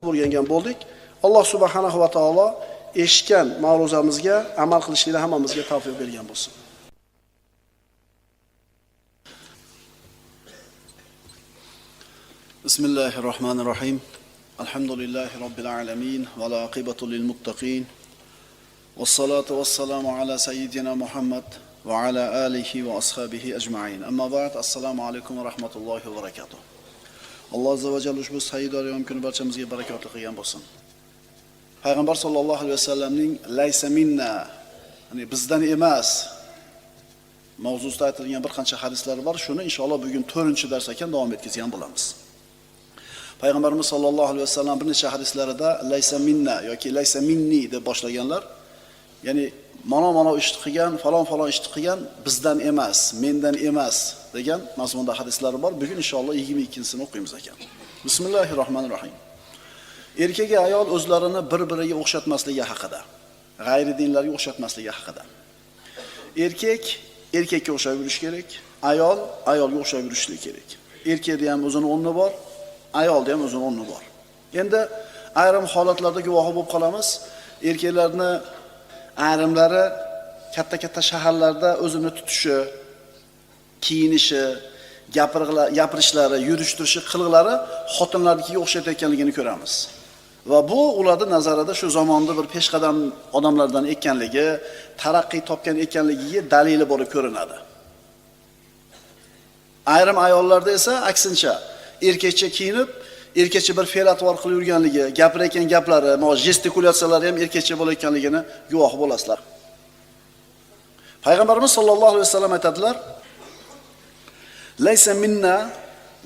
o'rgangan bo'ldik. Alloh subhanahu va taolo eshitgan ma'ruzamizga amal qilishni hammamizga tavfiq bergan bo'lsin. Bismillahirrohmanirrohim. Alhamdulillahi robbil alamin va la aqibatu lil muttaqin. Wassalatu wassalamu ala sayyidina Muhammad va ala alihi va ashabihi ajma'in. Amma ba'd, assalomu alaykum va rahmatullohi va barakatuh. Alloh azza va jalla ushbu sayyidor yom kuni barchamizga barakotli qilgan bo'lsin. Payg'ambar sollallohu alayhi vasallamning laysa minna, ya'ni bizdan emas mavzusida aytilgan bir qancha hadislar bor. Shuni inshaalloh bugun 4-dars ekan davom etkazgan bo'lamiz. Payg'ambarimiz sollallohu alayhi vasallam bir necha hadislarida laysa minna yoki laysa minni deb boshlaganlar. Ya'ni mana ishni qilgan, falon ishni qilgan bizdan emas, mendan emas degan mazmunda hadislar bor. Bugun inshaalloh 22-sini o'qiymiz ekan. Bismillahirrohmanirrohim. Erkak va ayol o'zlarini bir-biriga o'xshatmasligi haqida, g'ayri dinlarga o'xshatmasligi haqida. Erkak erkakka o'xshab yurish kerak, ayol ayolga o'xshab yurishi kerak. Erkakda ham o'zining o'rni bor, ayolda ham o'zining o'rni bor. Endi ayrim holatlarda guvohi bo'lib qolamiz. Erkaklarni ayrimlari katta shaharlarda o'zini tutishi, kiyinishi, gapirishlari, yurishtirishi, qilg'ilari xotinlarnikiga o'xshatayotganligini ko'ramiz. Va bu ularning nazarida shu zamonda bir peshqadam odamlardan ekanligi, taraqqiy topgan ekanligiga dalili bo'lib ko'rinadi. Ayrim ayollarda esa aksincha, erkakcha kiyinib, erkakcha bir fe'l-atvor qilib yurganligi, gapirayotgan gaplari, gestikulyatsiyalari ham erkakcha bo'layotganligini guvoh bo'lasizlar. Payg'ambarimiz sollallohu alayhi vasallam aytadilar: "Laysa minna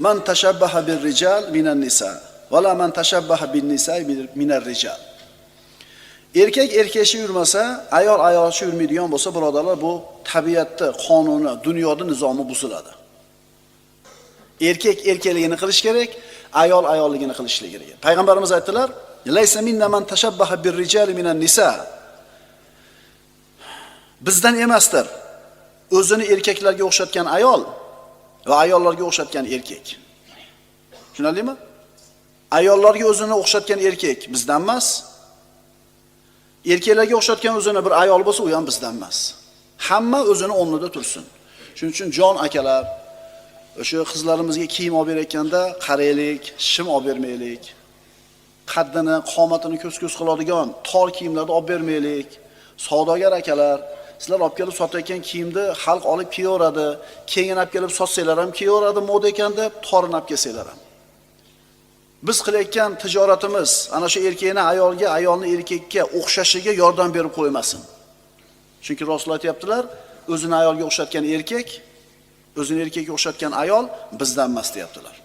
man tashabbaha bir-rijal minan nisa, va la man tashabbaha bin-nisa minar-rijal." Erkak erkakcha yurmasa, ayol ayolcha yurmaydigan bo'lsa, birodarlar, bu tabiatni, qonuni, dunyoning nizomi buziladi. Erkak erkakligini qilish kerak, ayol ayolligini qilishi kerak. Payg'ambarimiz aytdilar: "Laysa minna man tashabbaha bir-rijal minan-nisa." Bizdan emasdir o'zini erkaklarga o'xshatgan ayol va ayollarga o'xshatgan erkak. Tushunarlimi? Ayollarga o'zini o'xshatgan erkak bizdan emas. Erkaklarga o'xshatgan o'zini bir ayol bo'lsa, u ham bizdan emas. Hamma o'zini o'rnida tursin. Shuning uchun jon akalar, o'sha qizlarimizga kiyim olib berayotganda qaraylik, shim olib bermaylik. Qaddini, qomatini ko'z-ko'z qiladigan tor kiyimlarni olib bermaylik. Savdogar akalar, sizlar olib kelib sotayotgan kiyimni xalq olib kiyaveradi, keyin olib kelib sotsanglar ham kiyaveradi, moda ekan deb torini olib kelsanglar ham. Biz qilayotgan tijoratimiz ana shu erkakni ayolga, ayolni erkakka o'xshashiga yordam berib qo'ymasin. Chunki Rasululloh aytibdilar, o'zini ayolga o'xshatgan erkak, o'zini erkakka o'xshatgan ayol bizdan emas deyaptilar.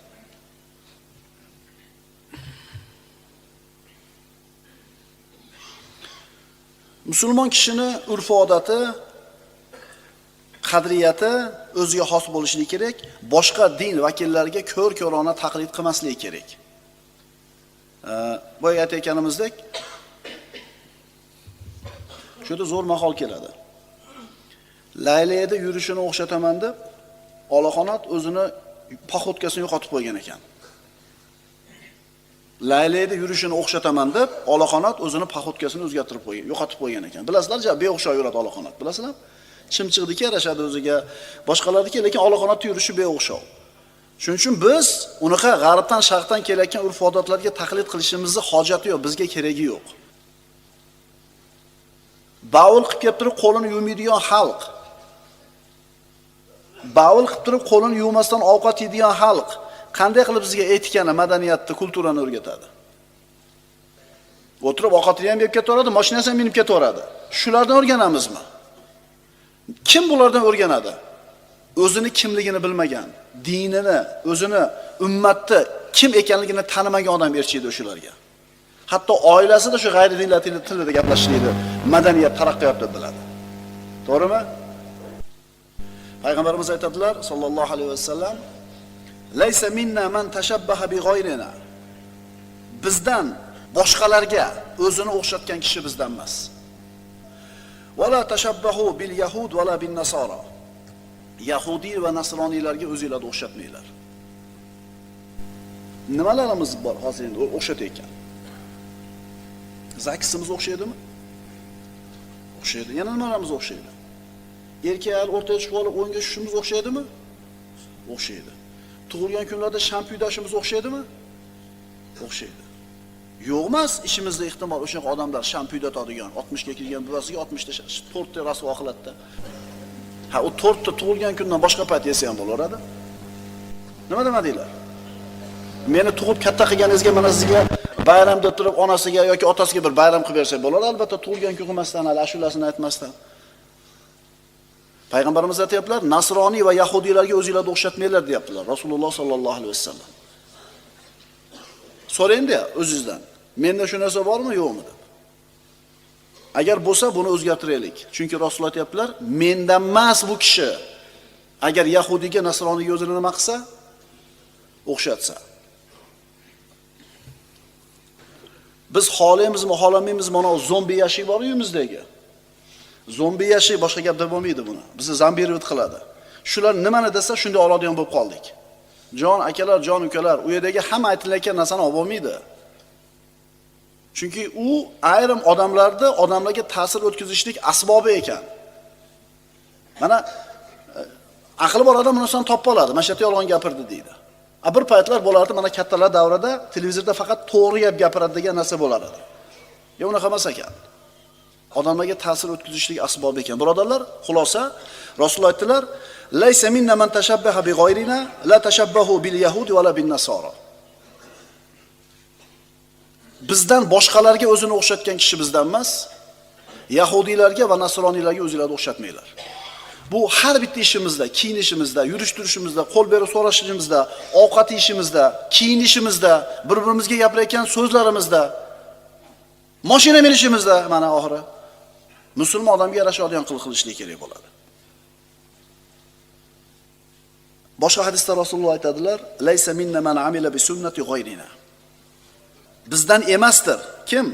Musulmon kishini urf-odati, qadriyati o'ziga xos bo'lishi kerak, boshqa din vakillariga ko'r-ko'rona taqlid qilmasligi kerak. Boya aytayotganimizdek, shuda zo'r maqol keladi. Laylayda yurishini o'xshataman deb Olaxonat o'zini paxotkasini yo'qotib qo'ygan ekan. Laylayda yurishini o'xshataman deb Olaxonat o'zini paxotkasini o'zgartirib qo'ygan, yo'qotib qo'ygan ekan. Bilasizlar, beo'xshov yuradi Olaxonat, bilasizlar? Chimchiqdiki yarashadi o'ziga, boshqalarniki, lekin Olaxonatda yurishi beo'xshov. Shuning uchun biz unaqa g'arbdan, sharqdan kelayotgan urf-odatlarga taqlid qilishimizning hojati yo'q, bizga keragi yo'q. Bavul qilib kelib turib qo'lini yuvmaydigan xalq, bavul qilib turib qo'lini yuvmasdan ovqat yeydigan xalq qanday qilib bizga etikani, madaniyatni, kulturani o'rgatadi? O'tirib ovqatini ham yeb ketaveradi, mashinasini ham minib ketaveradi. Shulardan o'rganamizmi? Kim bulardan o'rganadi? O'zini kimligini bilmagan, dinini, o'zini, ummatni kim ekanligini tanimagan odam erchiydi o'shalarga. Hatto oilasida shu g'ayri dinlar tilida gaplashishni, madaniyat taraqqiyot deb biladi. To'g'rimi? Payg'ambarimiz aytadilar sollallohu alayhi vasallam: "Laysa minna man tashabbaha bi g'ayrina." Bizdan boshqalarga o'zini o'xshatgan kishi bizdan emas. "Va la tashabbahu bil yahud va la bin nasara." Yahudi va nasroniylarga o'zingizlarni o'xshatmanglar. Nimalarimiz bor hozir endi o'xshatayotgan. Zakisimiz o'xshaydimi? O'xshaydi. Yana nimalarimiz o'xshaydi? Erkak ayol o'rtaga chiqib olib o'yinga tushishimiz o'xshaydimi? O'xshaydi. Tug'ilgan kunlarda shampu dashimiz o'xshaydimi? O'xshaydi. Yo'q emas, ishimizda ehtimol o'sha odamlar shampu datadigan, 60 ga kirgan buvasiga 60 ta 4 ta rasvo qiladida. Ha, u 4 ta tug'ilgan kundan boshqa payt yesa ham bo'laveradi. Nima demadinglar? Meni tug'ib katta qilganingizga mana sizga bayramda turib onasiga yoki otasiga bir bayram qilib bersak bo'ladi, albatta tug'ilgan kun qilmasdan, hali ashulasini aytmasdan. Payg'ambarimiz aytayaptilar, Nasroniy va Yahudiylarga o'zingizlarni o'xshatmanglar deyaptilar. Rasululloh sallallohu alayhi vasallam. So'raydi o'zingizdan. Menda shu narsa bormi, yo'qmi deb. Agar bo'lsa, buni o'zgartiraylik. Chunki Rasululloh aytayaptilar, mendan emas bu kishi. Agar Yahudiyga, Nasroniyga o'zini nima qilsa, o'xshatsa. Biz xohlaymizmi, xohlamaymizmi, mana zombi yashik bor uyimizdagi. Zombi yashik boshqa gap deb bo'lmaydi buni. Bizni zombirovat qiladi. Shular nimani desa, shunday oladigan bo'lib qoldik. Jon akalar, jon ukalar, u yerdagi hamma aytilayotgan narsani olib bo'lmaydi. Chunki u ayrim odamlarga ta'sir o'tkazishlik asbobi ekan. Mana aqli bor odam bundan topib oladi. Mana shu yerda yolg'on gapirdi deydi. Bir paytlar bo'lardi, mana kattalar davrida televizorda faqat to'g'ri gap gapiradi degan narsa bo'lar edi. Yo, unaqa emas ekan. Odamlarga ta'sir o'tkazishlik asbobi ekan. Birodarlar, xulosa Rasululloh aytdilar: "Laysa minna man tashabbaha bi ghayrina, la tashabbahu bil yahudi va la bin nasara." Bizdan boshqalarga o'zini o'xshatgan kishi bizdan emas, yahudiylarga va nasroniylarga o'zingizlarni o'xshatmanglar. Bu har bitta ishimizda, kiyinishimizda, yurish-turishimizda, qo'l berib so'rashishimizda, ovqat yeyishimizda, kiyinishimizda, bir-birimizga gapirayotgan so'zlarimizda, mashina minishimizda, mana oxiri musulmon odamga yarashadigan qilishlik kerak bo'ladi. Boshqa hadisda Rasululloh aytadilar: "Laysa minna man amila bi sunnati ghayrina." Bizdan emasdir. Kim?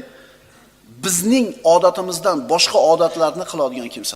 Bizning odatimizdan boshqa odatlarni qiladigan kimsa.